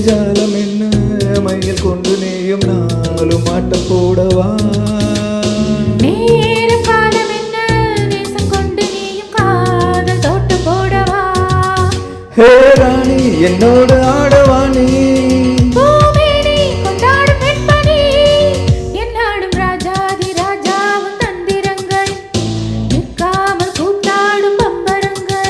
ஜாலம் என்ன மையில் கொண்டு நீயும் நாளும் ஆட்டம் போடவா நேரம் காலம் என்ன நேசம் கொண்டு நீயும் காதல் தோட்டம் போடவா ஹே ராணி என்னோடு ஆடவா நீ பூமேனி கொண்டாடும் பெண்மணி என்னாடும் ராஜாதி ராஜாவும் தந்திரங்கள் நிற்காமல் கூத்தாடும் பம்பரங்கள்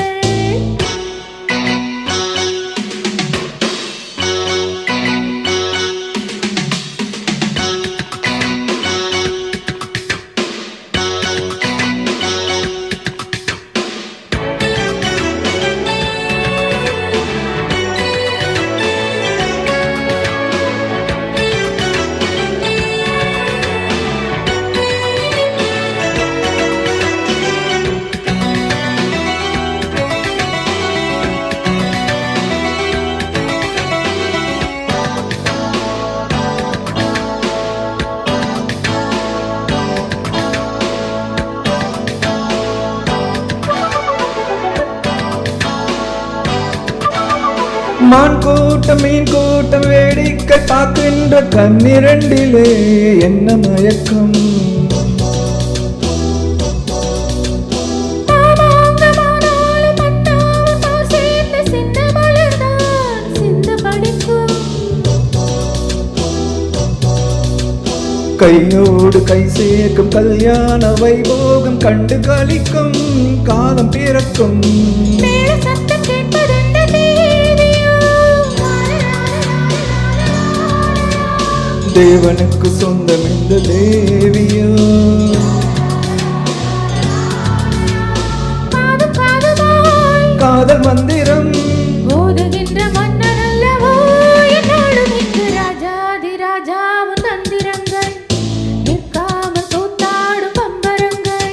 மான் கூட்டம் மீன் கூட்டம் வேடிக்கை பார்க்கின்ற கண்ணிரண்டிலே என்ன மயக்கம் கையோடு கை சேர்க்கும் கல்யாண வைபோகம் கண்டு கழிக்கும் காலம் பிறக்கும் தேவனுக்கு சொந்தம் இந்த தேவியோ காதல் மந்திரம் ஓதுகின்ற மன்னன் அல்லவோ என்னோடும் இங்கு ராஜாதி ராஜாவும் தந்திரங்கள் நிற்காமல் கூத்தாடும் பம்பரங்கள்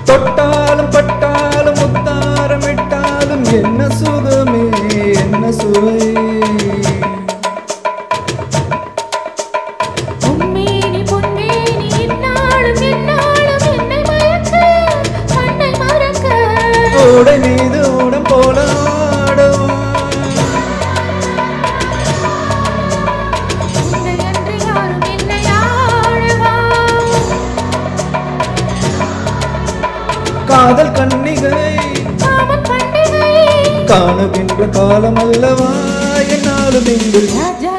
தொட்டாலும் பட்டாலும் முத்தாரம் இட்டாலும் என்ன சுகமே என்ன சுவை பொன்மேனி பொன்மேனி என்னாலும் என்னாலும் என்னை மயக்க கண்ணை மறக்க ஓடை மீது ஓடம் போல ஆடுவா உன்னை அன்று யாரும் என்னை ஆளவா காதல் கன்னிகை காமன் பண்டிகை காணுகின்ற காலம் அல்லவா என்னாலும் இங்கு ராஜா